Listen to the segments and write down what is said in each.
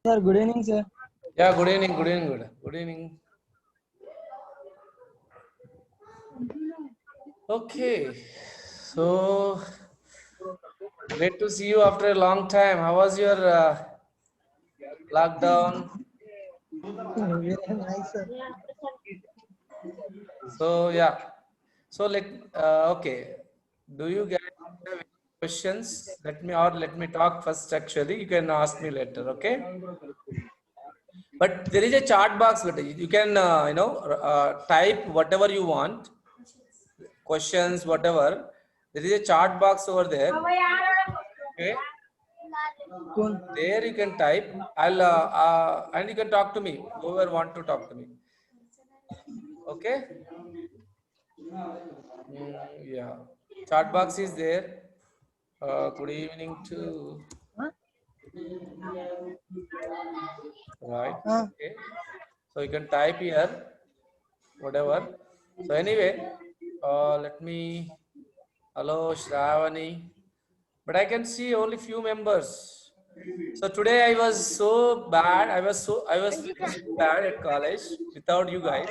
Sir, good evening, sir. Yeah, good evening, good evening, good evening. Okay, so great to see you after a long time. How was your lockdown? Very nice, sir. So yeah, so okay. Do you guys have any questions? Let me talk first. Actually, you can ask me later. Okay. But there is a chat box. But you can type whatever you want, questions, whatever. There is a chat box over there. Okay. Cool. There you can type. And you can talk to me. Whoever want to talk to me. Okay. Yeah. Chat box is there. Good evening to. Huh? Right. Huh? Okay. So you can type here, whatever. So anyway, let me. Hello, Shravani. But I can see only few members. So today I was so bad. I was feeling so bad at college without you guys,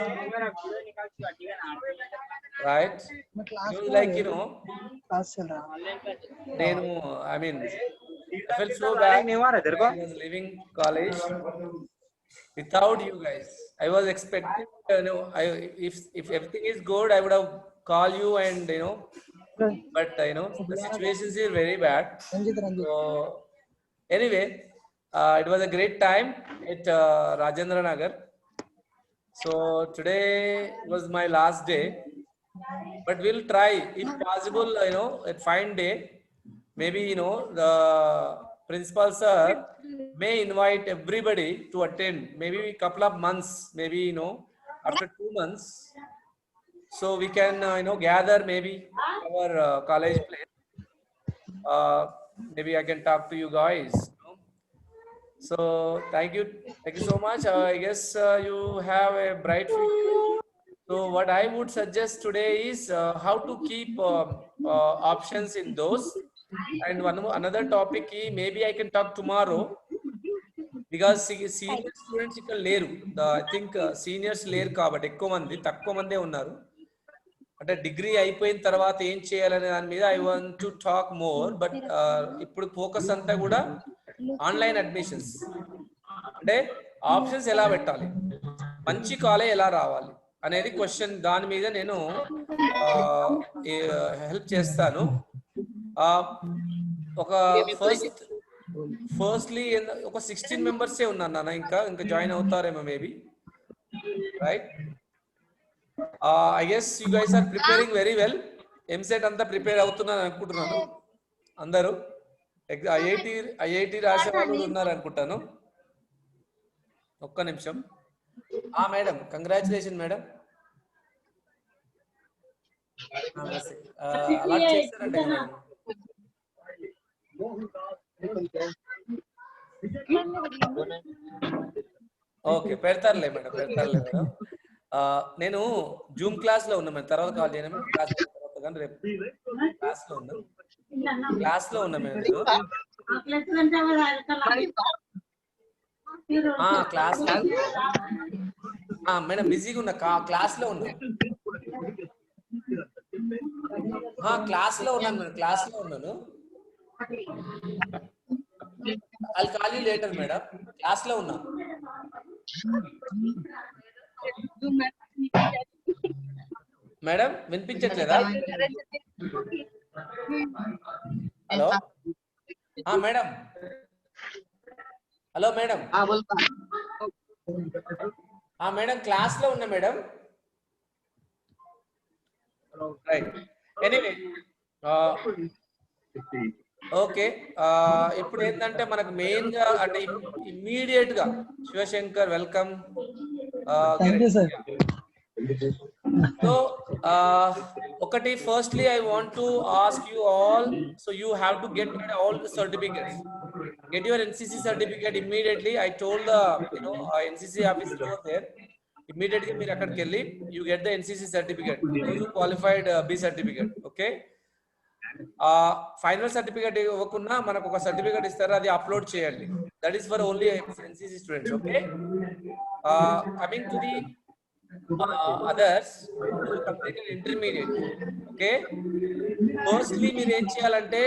right? मैं It class was में like है class चल रहा I mean, I felt so bad. I was leaving college without you guys. I was expecting, if everything is good, I would have called you and but the situations is very bad. Ranjit Ranjit So anyway, it was a great time at Rajendra Nagar. So today was my last day, but we'll try if possible. A fine day. Maybe the principal sir may invite everybody to attend. Maybe a couple of months. Maybe after 2 months, so we can gather maybe our college place. Uh, Maybe I can talk to you guys. So thank you so much. I guess you have a bright future. So what I would suggest today is how to keep options in those. And another topic, maybe I can talk tomorrow because senior students ఇక్కడ లేరు. I think seniors లేరు కాబట్టి తక్కువ మందే ఉన్నారు. అంటే degree అయిపోయిన తర్వాత ఏం చేయాలనే దాని మీద I want to talk more. But ఇప్పుడు ఫోకస్ అంతా కూడా ఆన్లైన్ అడ్మిషన్స్. అంటే ఆప్షన్స్ ఎలా పెట్టాలి, మంచి కాలేజ్ ఎలా రావాలి అనేది క్వశ్చన్. దాని మీద నేను హెల్ప్ చేస్తాను. ఒక ఫస్ట్లీ ఒక 16 మెంబర్సే ఉన్నారు నాన్న. ఇంకా జాయిన్ అవుతారేమో maybe. Right. I guess you guys are preparing very well. EAMCET అంతా ప్రిపేర్ అవుతున్నాను అనుకుంటున్నాను. అందరూ ఐఐటి రాసే వాళ్ళు కూడా ఉన్నారు అనుకుంటాను. ఒక్క నిమిషం. Madam, congratulation madam. అలాట్ చేస్తారంట కదా మేడం. ఓకే, పెడతారులే మేడం, పెడతారులే మేడం. నేను జూమ్ క్లాస్ లో ఉన్నా మేడం. తర్వాత కాల్ చేయను మేడం. క్లాస్ తర్వాత కానీ రేపు క్లాస్ లో ఉన్నా మేడం. నేను క్లాస్ మేడం బిజీగా ఉన్నా. క్లాస్ లో ఉన్నా. క్లాస్ లో ఉన్నాను మేడం. క్లాస్ లో ఉన్నాను. I'll call you later madam. Class లో ఉన్నా. మేడం వినిపించట్లేదా? Hello madam. Hello madam. Madam class లో ఉన్నా మేడం. రైట్. Anyway okay. ఇప్పుడు ఏంటంటే మనకు మెయిన్ గా అంటే ఇమ్మీడియట్ గా శివశంకర్ వెల్కమ్. సో ఒకటి, firstly I want to ask you all, so you have to get all the certificates. Get your NCC certificate immediately. I told the NCC officer over there, immediately మీరు అక్కడికి వెళ్ళి you get the NCC certificate, newly qualified B certificate. Okay, final certificate ఇవ్వకుండా మనకు ఒక certificate ఇస్తారు, అది upload చేయాలి. That is for only NCC students. Okay, coming to the others who completed intermediate. Okay, firstly మీరు ఏం చేయాలంటే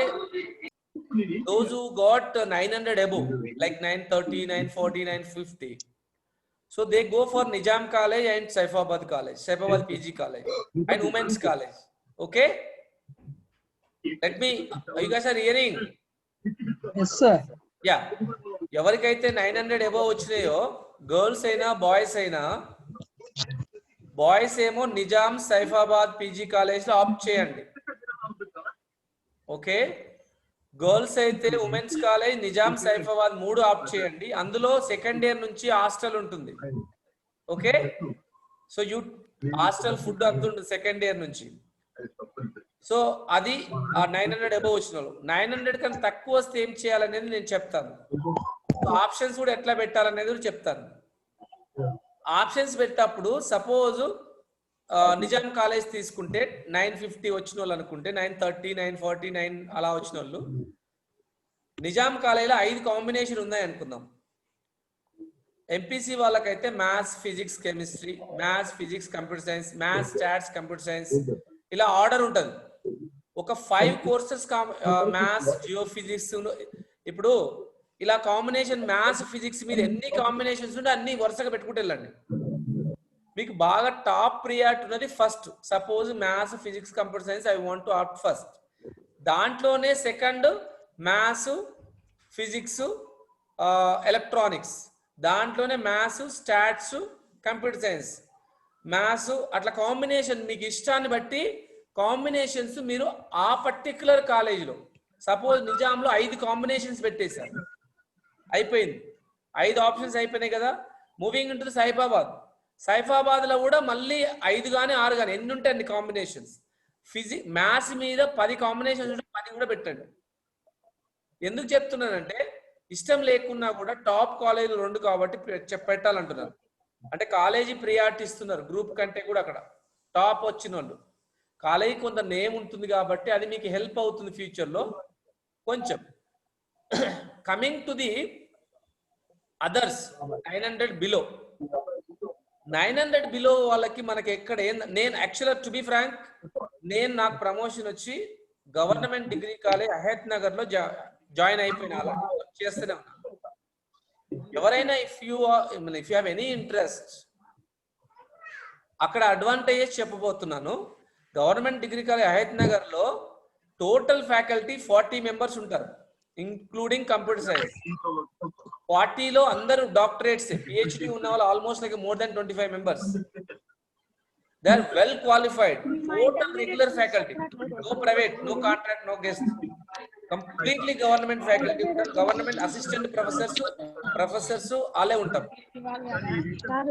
those who got 900 above, like 930, 940, 950, so they go for Nizam College and Saifabad College, Saifabad PG College and Women's College. Okay, let me, you guys are hearing? Yes sir. Yeah, ఎవరికైతే 900 above వచ్చినాయో girls అయినా boys అయినా, boys ఏమో Nizam Saifabad PG college లో opt చేయండి. Okay, girls అయితే women's college Nizam Saifabad 3 opt చేయండి. అందులో సెకండ్ ఇయర్ నుంచి హాస్టల్ ఉంటుంది. Okay, so you hostel food అందుతుంది సెకండ్ ఇయర్ నుంచి. సో అది ఆ 900 అబౌవ్ వచ్చిన వాళ్ళు. 900 కన్నా తక్కువ వస్తే ఏం చేయాలనేది నేను చెప్తాను. ఆప్షన్స్ కూడా ఎట్లా పెట్టాలనేది కూడా చెప్తాను. ఆప్షన్స్ పెట్టేటప్పుడు సపోజ్ నిజాం కాలేజ్ తీసుకుంటే 950 వచ్చిన వాళ్ళు అనుకుంటే 930, 940, 9 అలా వచ్చిన వాళ్ళు, నిజాం కాలేజీలో 5 కాంబినేషన్ ఉన్నాయి అనుకుందాం. ఎంపీసీ వాళ్ళకైతే maths, physics, chemistry, maths, physics, computer science, maths, stats, computer science, ఇలా ఆర్డర్ ఉంటుంది. ఒక 5 కోర్సెస్ మ్యాథ్స్, జియో ఫిజిక్స్. ఇప్పుడు ఇలా కాంబినేషన్ మ్యాథ్స్, ఫిజిక్స్ మీద ఎన్ని కాంబినేషన్స్ ఉంటే అన్ని వరుసగా పెట్టుకుంటూ వెళ్ళండి. మీకు బాగా టాప్ ప్రియారిటీ ఉన్నది first. Suppose maths, physics, computer science I want to opt first. దాంట్లోనే సెకండ్ మ్యాథ్స్, ఫిజిక్స్, ఎలక్ట్రానిక్స్, దాంట్లోనే maths, stats, computer science, maths, అట్లా కాంబినేషన్ మీకు ఇష్టాన్ని బట్టి కాంబినేషన్స్ మీరు ఆ పర్టిక్యులర్ కాలేజీలో. సపోజ్ నిజాంలో 5 కాంబినేషన్స్ పెట్టేశారు, అయిపోయింది. 5 ఆప్షన్స్ అయిపోయినాయి కదా. Moving into Saifabad. సైఫాబాద్ లో కూడా మళ్ళీ 5 కానీ 6 కానీ ఎన్ని ఉంటాయి అన్ని కాంబినేషన్స్. మ్యాథ్స్ మీద 10 కాంబినేషన్స్ ఉంటే 10 కూడా పెట్టండి. ఎందుకు చెప్తున్నానంటే ఇష్టం లేకున్నా కూడా టాప్ కాలేజీలు 2 కాబట్టి పెట్టాలంటున్నారు. అంటే కాలేజీ ప్రియారిటీ ఇస్తున్నారు గ్రూప్ కంటే కూడా. అక్కడ టాప్ వచ్చిన వాళ్ళు కాలేజీ కొంత నేమ్ ఉంటుంది కాబట్టి అది మీకు హెల్ప్ అవుతుంది ఫ్యూచర్ లో కొంచెం. Coming to the others 900 below. 900 below వాళ్ళకి మనకి ఎక్కడ నేను యాక్చువల్గా టు బి ఫ్రాంక్, నాకు ప్రమోషన్ వచ్చి government degree college Ahmed Nagar లో జాయిన్ అయిపోయిన అలా చేస్తూనే ఉన్నాను. ఎవరైనా if you have any interest, అక్కడ అడ్వాంటేజెస్ చెప్పబోతున్నాను. Government degree college Ahmed Nagar లో టోటల్ ఫ్యాకల్టీ 40 మెంబర్స్ ఉంటారు, ఇంక్లూడింగ్ కంప్యూటర్ సైన్స్. 40లో అందరూ డాక్టరేట్స్, పిహెచ్డి ఉన్న వాళ్ళు almost like more than 25 members. They are well qualified, total regular faculty, no private, no contract, no guest, completely government faculty ఉంటారు. Government assistant professors అలే ఉంటారు.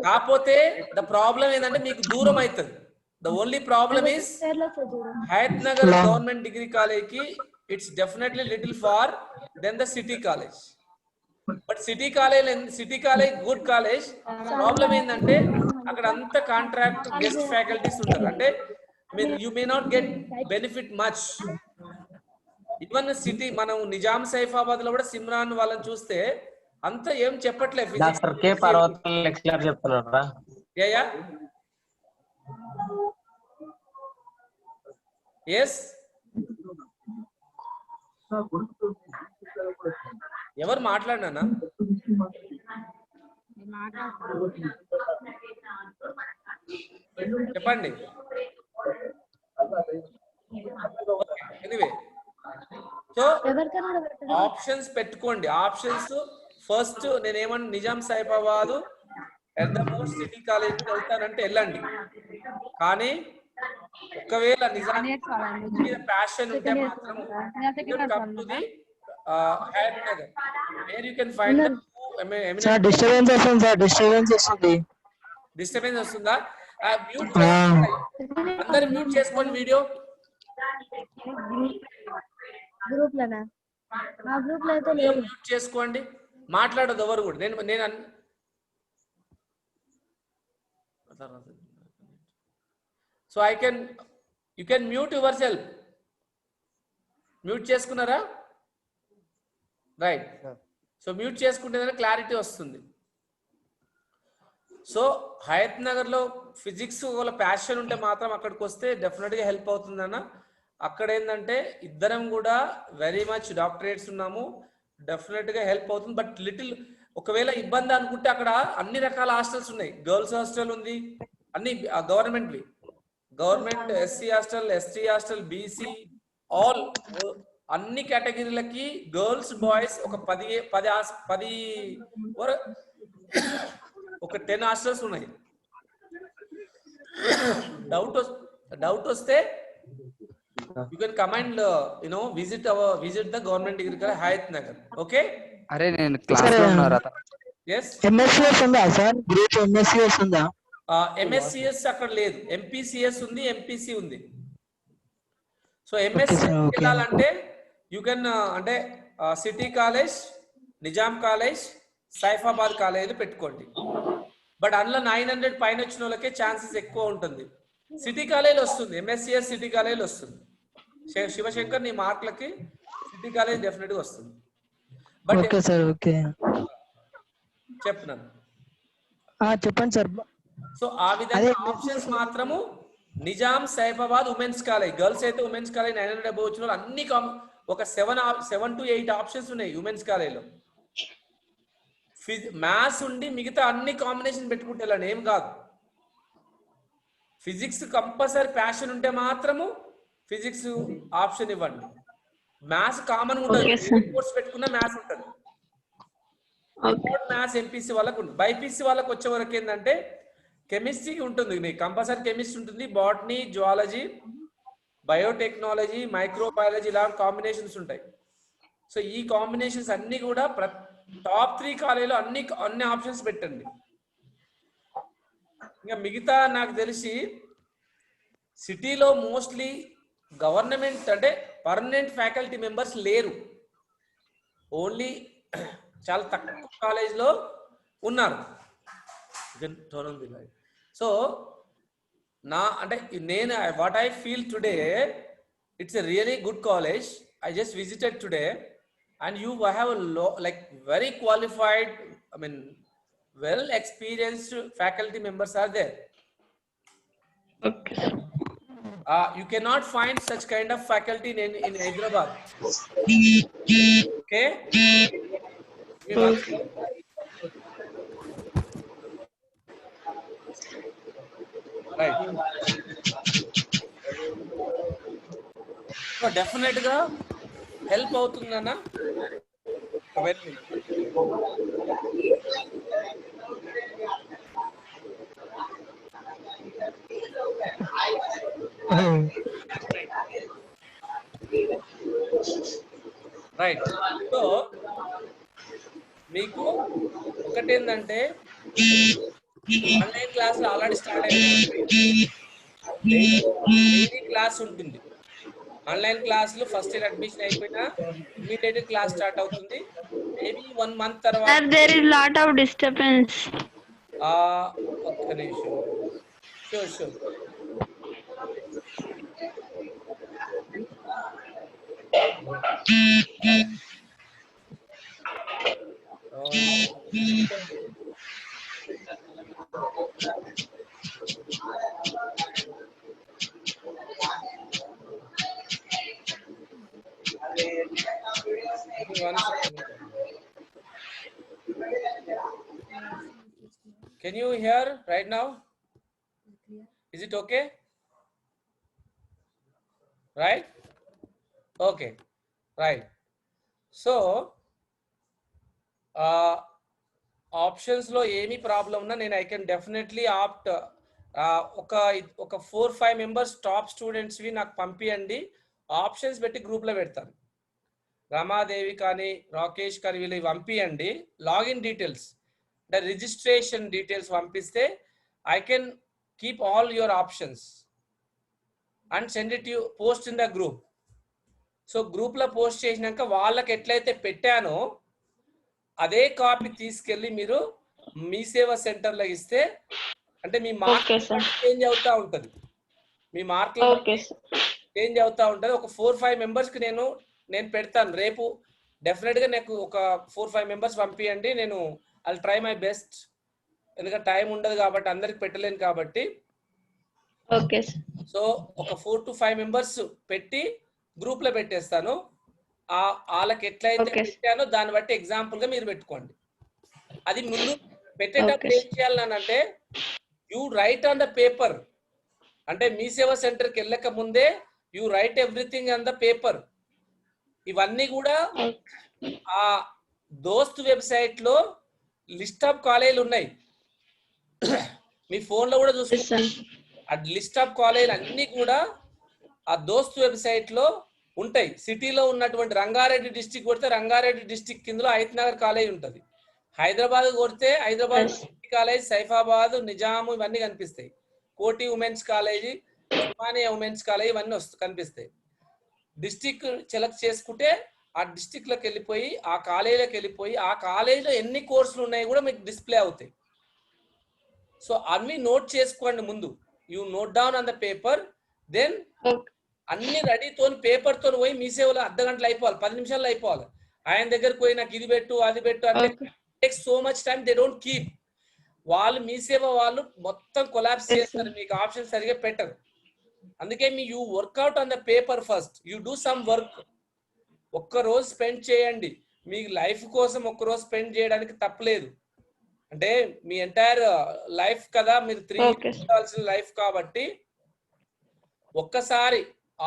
కాకపోతే the problem ఏంటంటే మీకు దూరం అవుతుంది. The only problem is Hayathnagar government degree college కి it's definitely little far then the city college. But city college good college. Problem ఏంటంటే అక్కడ అంత కాంట్రాక్ట్ గెస్ట్ ఫ్యాకల్టీస్ ఉంటారు. అంటే you may not get benefit much. Even city మనం నిజాం సైఫాబాద్ లో కూడా సిమ్రాన్ వాళ్ళని చూస్తే అంత ఏం చెప్పట్లేదు. డాక్టర్ కే పర్వతం లెక్చరర్ చెప్తున్నారా? Yeah yes. ఎవరు మాట్లాడినా చెప్పండి. ఎనీవే, సో ఆప్షన్స్ పెట్టుకోండి. ఆప్షన్స్ ఫస్ట్ నేనేమన్నా Nizam Saifabad at the most city college వెళ్తానంటే వెళ్ళండి. కానీ ఒకవేళ నిజాం మీద ప్యాషన్ ఉంటే మాత్రం come to the Hayathnagar where you can find sir disturbance వస్తుంది సార్, డిస్టర్బెన్స్ వస్తుంది. డిస్టర్బెన్స్ వస్తుందా? అందరు మ్యూట్ చేసుకోండి వీడియో. గ్రూప్ లోనా? మా గ్రూప్ లో అయితే లేదు. మ్యూట్ చేసుకోండి, మాట్లాడదు ఎవరు కూడా. నేను so you can mute yourself. Mute చేసుకున్నారా? రైట్. సో మ్యూట్ చేసుకుంటేనే క్లారిటీ వస్తుంది. సో హయత్ నగర్ లో ఫిజిక్స్ వాళ్ళ ప్యాషన్ ఉంటే మాత్రం అక్కడికి వస్తే డెఫినెట్ గా హెల్ప్ అవుతుందన్న. అక్కడ ఏంటంటే ఇద్దరం కూడా వెరీ మచ్ డాక్టరేట్స్ ఉన్నాము, డెఫినెట్ గా హెల్ప్ అవుతుంది. బట్ లిటిల్ ఒకవేళ ఇబ్బంది అనుకుంటే అక్కడ అన్ని రకాల హాస్టల్స్ ఉన్నాయి. గర్ల్స్ హాస్టల్ ఉంది, అన్ని గవర్నమెంట్వి, government SC hostel, ST hostel, BC, all అన్ని కేటగిరీలకి గర్ల్స్ బాయ్స్ ఒక 10 హాస్టల్స్ ఉన్నాయి. డౌట్ వస్తే you can come and visit the government degree college Hayath Nagar. Okay. అరే నేను క్లాస్ లో ఉన్నారా? yes ఎంఎస్సిఎస్ ఉందా సార్? గ్రూప్ ఎంఎస్సిఎస్ ఉందా? ఎంఎస్సిఎస్ అక్కడ లేదు, ఎంపీసిఎస్ ఉంది, ఎంపీసీ ఉంది. సో ఎంఎస్సిఎస్ వెళ్ళాలంటే యూ కెన్ అంటే city college, Nizam college, Saifabad college పెట్టుకోండి. బట్ అందులో 900 పైన వచ్చిన వాళ్ళకే ఛాన్సెస్ ఎక్కువ ఉంటుంది. సిటీ కాలేజ్ వస్తుంది, ఎంఎస్సిఎస్ సిటీ కాలేజ్ వస్తుంది. శివశంకర్ నీ మార్కులకి సిటీ కాలేజ్ డెఫినెట్ గా వస్తుంది. బట్ చెప్తున్నాను, చెప్పండి సార్. సో ఆ విధంగా ఆప్షన్స్ మాత్రము Nizam, Saifabad, women's college. Girls అయితే ఉమెన్స్ కాలేజ్ 900 అబౌవ్ వచ్చిన వాళ్ళు అన్ని ఒక 7 to 8 ఆప్షన్స్ ఉన్నాయి ఉమెన్స్ కాలేజ్లో. మ్యాథ్స్ ఉండి మిగతా అన్ని కాంబినేషన్ పెట్టుకుంటే ఇలా ఏం కాదు. ఫిజిక్స్ కంపల్సరీ ప్యాషన్ ఉంటే మాత్రము ఫిజిక్స్ ఆప్షన్ ఇవ్వండి. మ్యాథ్స్ కామన్ ఉంటుంది, కోర్స్ పెట్టుకున్న మ్యాథ్స్ ఉంటుంది. మ్యాథ్స్ ఎంపీసీ వాళ్ళకు ఉంటుంది. బైపీసీ వాళ్ళకి వచ్చే వరకు ఏంటంటే కెమిస్ట్రీ ఉంటుంది, మీకు కంపల్సరీ కెమిస్ట్రీ ఉంటుంది, బాటనీ, జువాలజీ, బయోటెక్నాలజీ, మైక్రోబయాలజీ ఇలాంటి కాంబినేషన్స్ ఉంటాయి. సో ఈ కాంబినేషన్స్ అన్ని కూడా టాప్ 3 కాలేజీలో అన్ని ఆప్షన్స్ పెట్టండి. ఇంకా మిగతా నాకు తెలిసి సిటీలో మోస్ట్లీ గవర్నమెంట్ అంటే పర్మనెంట్ ఫ్యాకల్టీ మెంబర్స్ లేరు, ఓన్లీ చాలా తక్కువ కాలేజ్లో ఉన్నారు. సో నా అంటే నేను what I feel today, it's a really good college. I just visited today and you have like very qualified, I mean well experienced faculty members are there. Okay. You cannot find such kind of faculty in Hyderabad. Okay. Right. So definitely గా help అవుతుందన్న. Right. So మీకు ఒకటేంటంటే online క్లాసులు already start అయిపోయింది, daily class ఉంటుంది. Online క్లాసులు first year admission అయిపోయినా immediate class start అవుతుంది. మేబీ 1 month తర్వాత. Sir, there is lot of disturbance. ఒక్క నిమిషం. Sure. Can you hear right now? Is it okay? Right? Okay. Right. So options లో ఏమి problem ఉన్నా నేను ఐ కెన్ డెఫినెట్లీ ఆప్ట్. ఒక 4-5 మెంబర్స్ టాప్ స్టూడెంట్స్వి నాకు పంపియండి, ఆప్షన్స్ పెట్టి గ్రూప్లో పెడతాను. రమాదేవి కానీ రాకేష్ కానీ వీళ్ళు పంపియండి. లాగిన్ డీటెయిల్స్ అంటే రిజిస్ట్రేషన్ డీటెయిల్స్ పంపిస్తే I can keep all your options and send it you post in the group. So గ్రూప్లో పోస్ట్ చేసినాక వాళ్ళకి ఎట్లయితే పెట్టానో అదే కాపీ తీసుకెళ్ళి మీరు మీ సేవా సెంటర్లో ఇస్తే, అంటే మీ మార్క్ చేంజ్ అవుతా ఉంటుంది, మీ మార్కులు చేంజ్ అవుతా ఉంటుంది. ఒక 4-5 మెంబర్స్కి నేను నేను పెడతాను రేపు డెఫినెట్ గా నాకు ఒక 4-5 మెంబర్స్ పంపియండి, నేను ఐ ట్రై మై బెస్ట్. ఎందుకంటే టైం ఉండదు కాబట్టి అందరికి పెట్టలేను కాబట్టి. ఓకే సో ఒక 4 to 5 మెంబర్స్ పెట్టి గ్రూప్ లో పెట్టేస్తాను. వాళ్ళకి ఎట్లయితే Okay. పెట్టానో దాన్ని బట్టి ఎగ్జాంపుల్ గా మీరు పెట్టుకోండి. అది ముందు పెట్టేటప్పుడు Okay. ఏం చేయాలనంటే you write on the paper. అంటే మీ సేవా సెంటర్కి వెళ్ళక ముందే you write everything on the paper. ఇవన్నీ కూడా ఆ దోస్త్ వెబ్సైట్ లో లిస్ట్ ఆఫ్ కాలేజీలు ఉన్నాయి, మీ ఫోన్ లో కూడా చూసుకోండి. ఆ లిస్ట్ ఆఫ్ కాలేజీలు అన్ని కూడా ఆ దోస్త్ వెబ్సైట్ లో ఉంటాయి. సిటీలో ఉన్నటువంటి రంగారెడ్డి డిస్టిక్ కొడితే రంగారెడ్డి డిస్టిక్ కిందలో హయత్ నగర్ కాలేజ్ ఉంటుంది. హైదరాబాద్ కొడితే హైదరాబాద్ కాలేజ్, సైఫాబాద్, నిజాము ఇవన్నీ కనిపిస్తాయి. కోటి women's college, Osmania women's college ఇవన్నీ కనిపిస్తాయి. డిస్టిక్ సెలెక్ట్ చేసుకుంటే ఆ డిస్టిక్ లోకి వెళ్ళిపోయి ఆ కాలేజీలోకి వెళ్ళిపోయి ఆ కాలేజీలో ఎన్ని కోర్సులు ఉన్నాయి కూడా మీకు డిస్ప్లే అవుతాయి. సో అన్ని నోట్ చేసుకోండి ముందు. You note down on the paper, then అన్ని రెడీతో పేపర్ తో పోయి మీ సేవలో అర్ధ గంటలు అయిపోవాలి, 10 నిమిషాల్లో అయిపోవాలి. ఆయన దగ్గరకు పోయి నాకు ఇది పెట్టు అది పెట్టు అంటే takes so much time, they don't keep. వాళ్ళు మీ సేవ వాళ్ళు మొత్తం కొలాప్స్ చేస్తారు, మీకు ఆప్షన్ సరిగా పెట్టరు. అందుకే మీ you work out on the paper first, you do some work. ఒక్క రోజు స్పెండ్ చేయండి, మీ లైఫ్ కోసం ఒక్క రోజు స్పెండ్ చేయడానికి తప్పలేదు. అంటే మీ ఎంటైర్ లైఫ్ కదా, మీరు 3 years లైఫ్ కాబట్టి ఒక్కసారి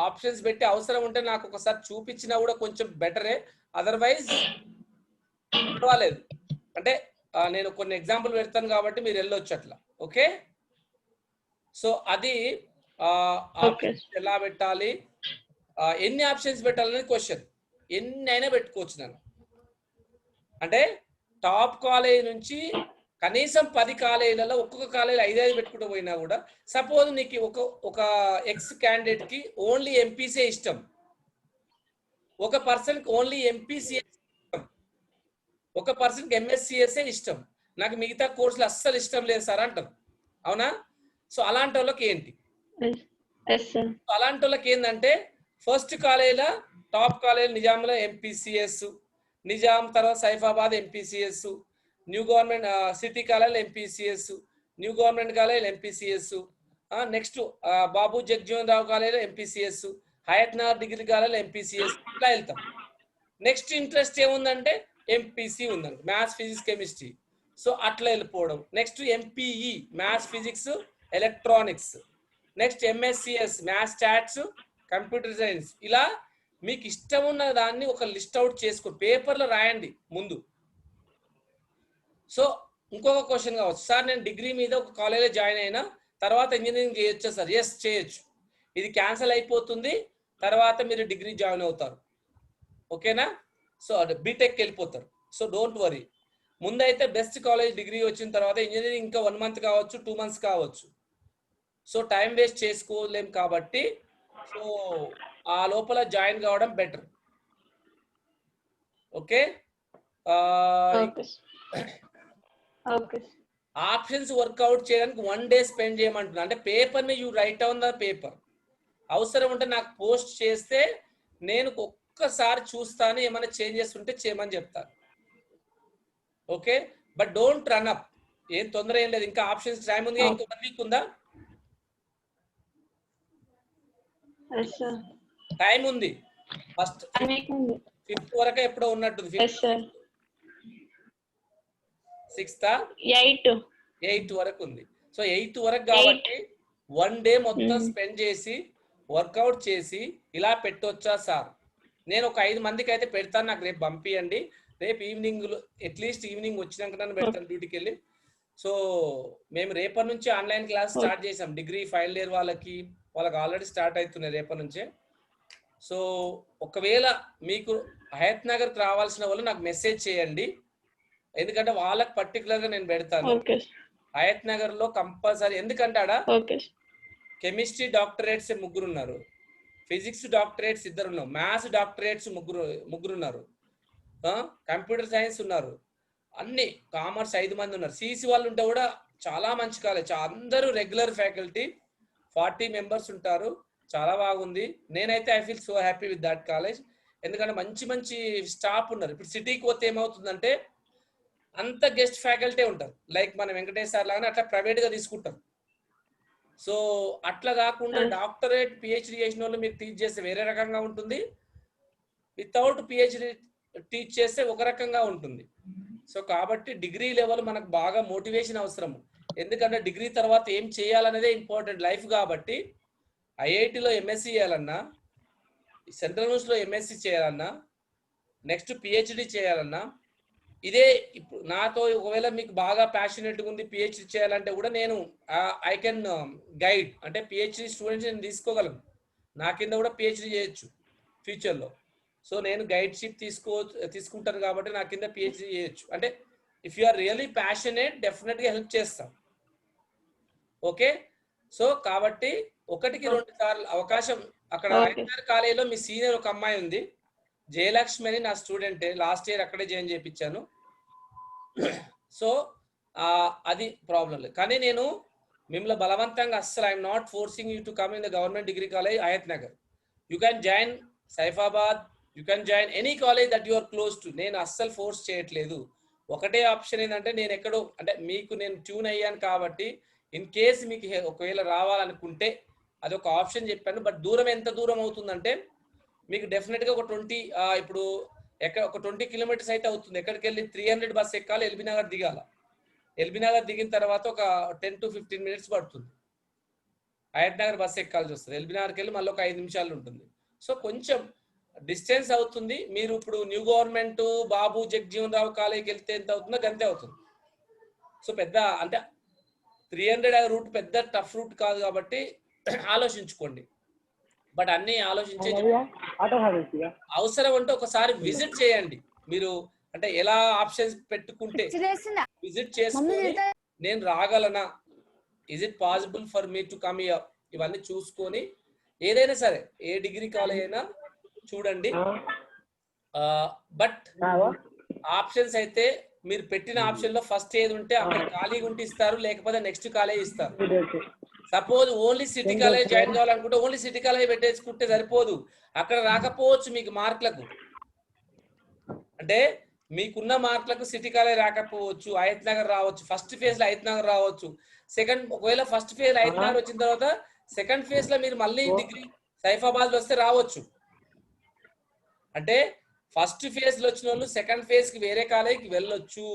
ఆప్షన్స్ పెట్టి అవసరం ఉంటే నాకు ఒకసారి చూపించినా కూడా కొంచెం బెటరే. అదర్వైజ్ పర్వాలేదు. అంటే నేను కొన్ని ఎగ్జాంపుల్ పెడతాను కాబట్టి మీరు వెళ్ళొచ్చు అట్లా. ఓకే, సో అది ఆప్షన్స్ ఎలా పెట్టాలి, ఎన్ని ఆప్షన్స్ పెట్టాలనేది క్వశ్చన్. ఎన్ని అయినా పెట్టుకోవచ్చు నేను. అంటే టాప్ కాలేజ్ నుంచి కనీసం 10 కాలేజీలలో ఒక్కొక్క కాలేజీ 5 పెట్టుకుంటూ పోయినా కూడా, సపోజ్ నీకు ఒక ఎక్స్ క్యాండిడేట్ కి ఓన్లీ ఎంపీసీ ఇష్టం, ఒక పర్సన్ కి ఓన్లీ ఎంపీసీఎస్ ఇష్టం, ఒక పర్సన్ కి ఎంఎస్సిఎస్ఏ ఇష్టం, నాకు మిగతా కోర్సులు అస్సలు ఇష్టం లేదు సార్ అంటారు. అవునా? సో అలాంటి వాళ్ళకి ఏంటి, అలాంటి వాళ్ళకి ఏంటంటే ఫస్ట్ కాలేజీలో టాప్ కాలేజ్ నిజాంలో ఎంపీసీఎస్, నిజాం తర్వాత Saifabad MPCS, new government city college MPCS, new government college MPCS, next Babu Jagjivan Rao college MPCS, Hayathnagar degree college MPCS, ఇట్లా వెళ్తాం. నెక్స్ట్ ఇంట్రెస్ట్ ఏముందంటే ఎంపీసీ ఉందండి, మ్యాథ్స్ ఫిజిక్స్ కెమిస్ట్రీ. సో అట్లా వెళ్ళిపోవడం. Next MPE maths physics electronics, next MSCS maths stats computer science. ఇలా మీకు ఇష్టం ఉన్న దాన్ని ఒక లిస్ట్ అవుట్ చేసుకో, పేపర్లో రాయండి ముందు. సో ఇంకొక క్వశ్చన్ కావచ్చు, సార్ నేను డిగ్రీ మీద ఒక కాలేజ్లో జాయిన్ అయినా తర్వాత ఇంజనీరింగ్ చేయొచ్చా సార్? ఎస్, చేయొచ్చు. ఇది క్యాన్సిల్ అయిపోతుంది, తర్వాత మీరు డిగ్రీ జాయిన్ అవుతారు. ఓకేనా? సో బీటెక్ వెళ్ళిపోతారు. So don't worry. ముందైతే బెస్ట్ కాలేజ్ డిగ్రీ వచ్చిన తర్వాత ఇంజనీరింగ్ ఇంకా 1 month కావచ్చు, 2 months కావచ్చు. సో టైం వేస్ట్ చేసుకోలేం కాబట్టి సో ఆ లోపల జాయిన్ కావడం బెటర్. ఓకే, ఆప్షన్స్ వర్కౌట్ చేయడానికి 1 day స్పెండ్ చేయమంటున్నా. అంటే పేపర్ని you write on the paper. అవసరం ఉంటే నాకు పోస్ట్ చేస్తే నేను ఒక్కసారి చూస్తాను, ఏమైనా చేంజెస్ ఉంటే చేయమని చెప్తాను. Okay, but don't run up. ఏం తొందర ఏం లేదు, ఇంకా ఆప్షన్స్ టైం ఉంది, ఇంకా 1 week ఉందా? టైం ఉంది. ఫస్ట్ 5th వరకు ఎప్పుడో ఉన్నట్టుంది. 6th 8th వరకు ఉంది. సో 8th వరకు కాబట్టి 1 day మొత్తం స్పెండ్ చేసి వర్కౌట్ చేసి ఇలా పెట్టొచ్చా సార్? నేను ఒక 5 మందికి అయితే పెడతాను, నాకు రేపు పంపియండి. రేపు ఈవినింగ్, అట్లీస్ట్ ఈవినింగ్ వచ్చినాక నన్ను పెడతాను డ్యూటీకి వెళ్ళి. సో మేము రేపటి నుంచి ఆన్లైన్ క్లాస్ స్టార్ట్ చేసాం. డిగ్రీ ఫైనల్ ఇయర్ వాళ్ళకి ఆల్రెడీ స్టార్ట్ అవుతున్నాయి రేపటి నుంచే. సో ఒకవేళ మీకు హయత్ నగర్కి రావాల్సిన వాళ్ళు నాకు మెసేజ్ చేయండి, ఎందుకంటే వాళ్ళకి పర్టికులర్గా నేను పెడతాను. హయత్ నగర్ లో కంపల్సరీ, ఎందుకంటే ఆడ కెమిస్ట్రీ డాక్టరేట్స్ 3 ఉన్నారు, ఫిజిక్స్ డాక్టరేట్స్ 2 ఉన్నారు, మ్యాథ్స్ డాక్టరేట్స్ 3 ఉన్నారు, కంప్యూటర్ సైన్స్ ఉన్నారు, అన్ని కామర్స్ 5 మంది ఉన్నారు. సిసి వాళ్ళు ఉంటే కూడా చాలా మంచి కాలేజ్, అందరూ రెగ్యులర్ ఫ్యాకల్టీ, 40 members ఉంటారు. చాలా బాగుంది. నేనైతే I feel so happy with that college. ఎందుకంటే మంచి మంచి స్టాఫ్ ఉన్నారు. ఇప్పుడు సిటీకి పోతే ఏమవుతుందంటే అంత గెస్ట్ ఫ్యాకల్టీ ఉంటారు. లైక్ మన వెంకటేశ్వర లాగానే అట్లా ప్రైవేట్ గా తీసుకుంటారు. సో అట్లా కాకుండా డాక్టరేట్ పిహెచ్డి చేసిన వాళ్ళు మీరు టీచ్ చేస్తే వేరే రకంగా ఉంటుంది, వితౌట్ పిహెచ్డి టీచ్ చేస్తే ఒక రకంగా ఉంటుంది. సో కాబట్టి డిగ్రీ లెవెల్ మనకు బాగా మోటివేషన్ అవసరం. ఎందుకంటే డిగ్రీ తర్వాత ఏం చేయాలనేదే ఇంపార్టెంట్ లైఫ్. కాబట్టి ఐఐటిలో ఎంఎస్సి చేయాలన్నా, సెంట్రల్ యూనివర్సిటీలో ఎంఎస్సి చేయాలన్నా, నెక్స్ట్ పిహెచ్డి చేయాలన్నా, ఇదే ఇప్పుడు నాతో ఒకవేళ మీకు బాగా ప్యాషనేట్గా ఉంది పిహెచ్డి చేయాలంటే కూడా నేను ఐ కెన్ గైడ్. అంటే పిహెచ్డి స్టూడెంట్స్ నేను తీసుకోగలను, నా కింద కూడా పిహెచ్డి చేయొచ్చు ఫ్యూచర్లో. సో నేను గైడ్షిప్ తీసుకుంటాను కాబట్టి నా కింద పిహెచ్డి చేయొచ్చు. అంటే if you are really passionate డెఫినెట్గా హెల్ప్ చేస్తాం. ఓకే, సో కాబట్టి 1-2 సార్లు అవకాశం. అక్కడ ఐఎన్ఆర్ కాలేజీలో మీ సీనియర్ ఒక అమ్మాయి ఉంది, జయలక్ష్మి అని, నా స్టూడెంటే, లాస్ట్ ఇయర్ అక్కడే జాయిన్ చేయించాను. సో అది ప్రాబ్లం లేదు. కానీ నేను మిమ్మల్ని బలవంతంగా అస్సలు I'm not forcing you to come in the government degree college Hayath Nagar. You can join Saifabad, you can join any college that you are close to. నేను అస్సలు ఫోర్స్ చేయట్లేదు. ఒకటే ఆప్షన్ ఏంటంటే నేను ఎక్కడో అంటే మీకు నేను ట్యూన్ అయ్యాను కాబట్టి ఇన్ కేస్ మీకు ఒకవేళ రావాలనుకుంటే అది ఒక ఆప్షన్ చెప్పాను. బట్ దూరం ఎంత దూరం అవుతుందంటే మీకు డెఫినెట్గా ఒక 20 ఇప్పుడు ఒక 20 కిలోమీటర్స్ అయితే అవుతుంది. ఎక్కడికి వెళ్ళి 300 బస్ ఎక్కాలి, ఎల్బీ నగర్ దిగాల. ఎల్బీ నగర్ దిగిన తర్వాత ఒక 10 to 15 minutes పడుతుంది. హయత్ నగర్ బస్ ఎక్కాల్సి వస్తుంది. ఎల్బీ నగర్కి వెళ్ళి మళ్ళీ ఒక 5 నిమిషాలు ఉంటుంది. సో కొంచెం డిస్టెన్స్ అవుతుంది. మీరు ఇప్పుడు న్యూ గవర్నమెంట్ బాబు జగజీవన్ రావు కాలేజీకి వెళ్తే ఎంత అవుతుందో గంతే అవుతుంది. సో పెద్ద అంటే 300 రూట్ పెద్ద టఫ్ రూట్ కాదు కాబట్టి ఆలోచించుకోండి. బట్ అన్ని ఆలోచించే అవసరం అంటే ఒకసారి విజిట్ చేయండి. మీరు అంటే ఎలా ఆప్షన్స్ పెట్టుకుంటే విజిట్ చేసుకొని నేను రాగలనా, is it possible for me to come here, ఇవన్నీ చూసుకొని ఏదైనా సరే ఏ డిగ్రీ కాలేజ్ అయినా చూడండి. బట్ ఆప్షన్స్ అయితే మీరు పెట్టిన ఆప్షన్ లో ఫస్ట్ ఏది ఉంటే అక్కడ ఖాళీగా ఉంటే ఇస్తారు, లేకపోతే నెక్స్ట్ కాలేజ్ ఇస్తారు. Suppose only city college join కావాలనుకుంటే ఓన్లీ సిటీ కాలేజ్ పెట్టేసుకుంటే సరిపోదు. అక్కడ రాకపోవచ్చు మీకు మార్కులకు, అంటే మీకున్న మార్కులకు సిటీ కాలేజ్ రాకపోవచ్చు, హయత్ నగర్ రావచ్చు. ఫస్ట్ ఫేజ్ లో హయత్ నగర్ రావచ్చు. సెకండ్ ఒకవేళ ఫస్ట్ ఫేజ్ హయత్ నగర్ వచ్చిన తర్వాత సెకండ్ ఫేజ్ లో మీరు మళ్ళీ డిగ్రీ సైఫాబాద్ లో వస్తే రావచ్చు. అంటే ఫస్ట్ ఫేజ్ లో వచ్చిన వాళ్ళు సెకండ్ ఫేజ్ కి వేరే కాలేజీకి వెళ్ళొచ్చు.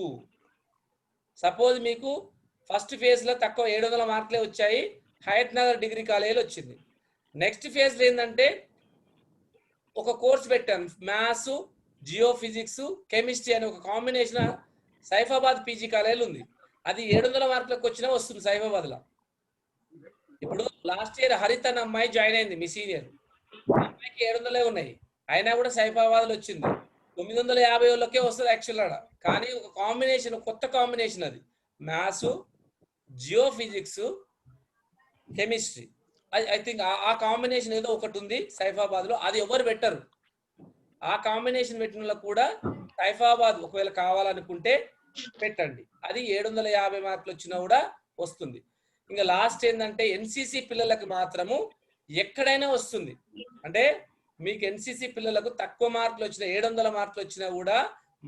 సపోజ్ మీకు ఫస్ట్ ఫేజ్ లో తక్కువ 700 మార్కులే వచ్చాయి, హయత్ నగర్ డిగ్రీ కాలేజీలో వచ్చింది. నెక్స్ట్ ఫేజ్ లో ఏంటంటే ఒక కోర్స్ పెట్టాను, మ్యాథ్స్, జియో ఫిజిక్స్, కెమిస్ట్రీ అనే ఒక కాంబినేషన్ సైఫాబాద్ పీజీ కాలేజీలో ఉంది. అది 700 మార్కులకు వచ్చినా వస్తుంది సైఫాబాద్ లో. ఇప్పుడు లాస్ట్ ఇయర్ హరిత అనే అమ్మాయి జాయిన్ అయింది, మీ సీనియర్ అమ్మాయికి 700 ఉన్నాయి, అయినా కూడా సైఫాబాద్ లో వచ్చింది. 950 వాళ్ళకే వస్తుంది యాక్చువల్ ఆడ. కానీ ఒక కాంబినేషన్, కొత్త కాంబినేషన్, అది maths, Jio physics, chemistry. I think ఆ కాంబినేషన్ ఏదో ఒకటి ఉంది సైఫాబాద్ లో, అది ఎవరు పెట్టరు. ఆ కాంబినేషన్ పెట్టిన వాళ్ళకు కూడా సైఫాబాద్ ఒకవేళ కావాలనుకుంటే పెట్టండి. అది 750 మార్కులు వచ్చినా కూడా వస్తుంది. ఇంకా లాస్ట్ ఏంటంటే ఎన్సిసి పిల్లలకు మాత్రము ఎక్కడైనా వస్తుంది. అంటే మీకు ఎన్సిసి పిల్లలకు తక్కువ మార్కులు వచ్చిన 700 మార్కులు వచ్చినా కూడా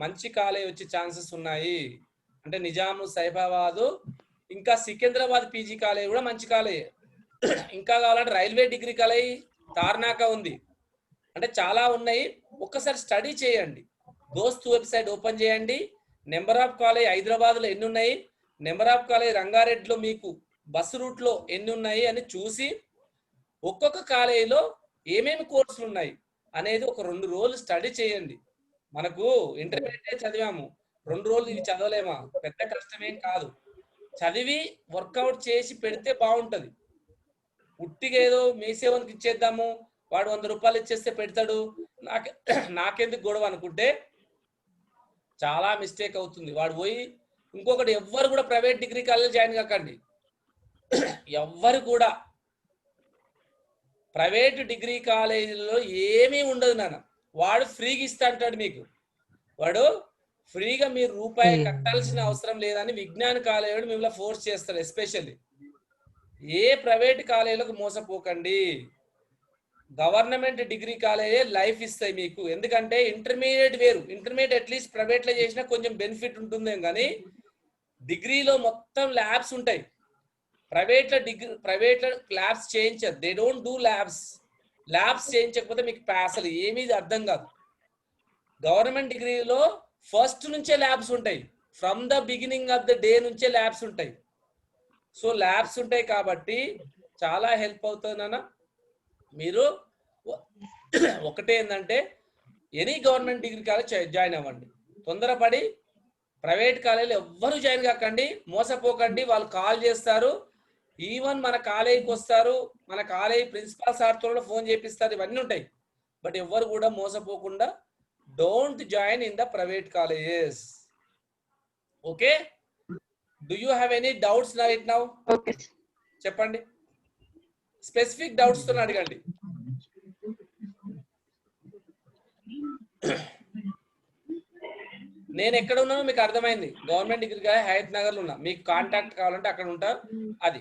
మంచి కాలేజ్ వచ్చే ఛాన్సెస్ ఉన్నాయి. అంటే నిజాము, సైఫాబాద్, ఇంకా సికింద్రాబాద్ పీజీ కాలేజ్ కూడా మంచి కాలేజ్. ఇంకా కావాలంటే రైల్వే డిగ్రీ కాలేజ్ తార్నాక ఉంది. అంటే చాలా ఉన్నాయి. ఒక్కసారి స్టడీ చేయండి. దోస్త్ వెబ్సైట్ ఓపెన్ చేయండి. నెంబర్ ఆఫ్ కాలేజ్ హైదరాబాద్లో ఎన్ని ఉన్నాయి, నెంబర్ ఆఫ్ కాలేజ్ రంగారెడ్డిలో మీకు బస్సు రూట్లో ఎన్ని ఉన్నాయి అని చూసి ఒక్కొక్క కాలేజీలో ఏమేమి కోర్సులు ఉన్నాయి అనేది ఒక 2 రోజులు స్టడీ చేయండి. మనకు ఇంటర్మీడియట్ చదివాము, 2 రోజులు ఇవి చదవలేమా? పెద్ద కష్టమేం కాదు. చదివి వర్కౌట్ చేసి పెడితే బాగుంటది. ఉట్టిగా ఏదో మీ సేవనికి ఇచ్చేద్దాము, వాడు 100 రూపాయలు ఇచ్చేస్తే పెడతాడు, నాకెందుకు గొడవ అనుకుంటే చాలా మిస్టేక్ అవుతుంది. వాడు పోయి ఇంకొకటి, ఎవ్వరు కూడా ప్రైవేట్ డిగ్రీ కాలేజ్ జాయిన్ కాకండి. ఎవ్వరు కూడా ప్రైవేట్ డిగ్రీ కాలేజీలో ఏమీ ఉండదు నాన్న. వాడు ఫ్రీగా ఇస్తా అంటాడు మీకు. వాడు ఫ్రీగా మీరు రూపాయి కట్టాల్సిన అవసరం లేదని విజ్ఞాన కాలేజీలో మిమ్మల్ని ఫోర్స్ చేస్తాడు. ఎస్పెషల్లీ ఏ ప్రైవేట్ కాలేజీలకు మోసపోకండి. గవర్నమెంట్ డిగ్రీ కాలేజే లైఫ్ ఇస్తాయి మీకు. ఎందుకంటే ఇంటర్మీడియట్ వేరు, ఇంటర్మీడియట్ అట్లీస్ట్ ప్రైవేట్ లో చేసినా కొంచెం బెనిఫిట్ ఉంటుంది కానీ డిగ్రీలో మొత్తం ల్యాబ్స్ ఉంటాయి. ప్రైవేట్ లో ల్యాబ్స్ చేయించరు, దే డోంట్ డూ ల్యాబ్స్ చేయించకపోతే మీకు అసలు ఏమీ అర్థం కాదు. గవర్నమెంట్ డిగ్రీలో ఫస్ట్ నుంచే ల్యాబ్స్ ఉంటాయి, from the beginning of the day నుంచే ల్యాబ్స్ ఉంటాయి. సో ల్యాబ్స్ ఉంటాయి కాబట్టి చాలా హెల్ప్ అవుతుందన్న. మీరు ఒకటే ఏంటంటే any government degree college join అవ్వండి. తొందరపడి ప్రైవేట్ కాలేజీలో ఎవ్వరు జాయిన్ కాకండి, మోసపోకండి. వాళ్ళు కాల్ చేస్తారు, ఈవెన్ మన కాలేజీకి వస్తారు, మన కాలేజీ ప్రిన్సిపాల్ సార్తో కూడా ఫోన్ చేపిస్తారు, ఇవన్నీ ఉంటాయి. బట్ ఎవ్వరు కూడా మోసపోకుండా don't join in the private colleges. Okay, do you have any doubts right now? Okay చెప్పండి, స్పెసిఫిక్ డౌట్స్ తో అడగండి. నేను ఎక్కడ ఉన్నానో మీకు అర్థమైంది. Government degree college Hayath Nagar లో ఉన్నా, మీకు కాంటాక్ట్ కావాలంటే అక్కడ ఉంటా. అది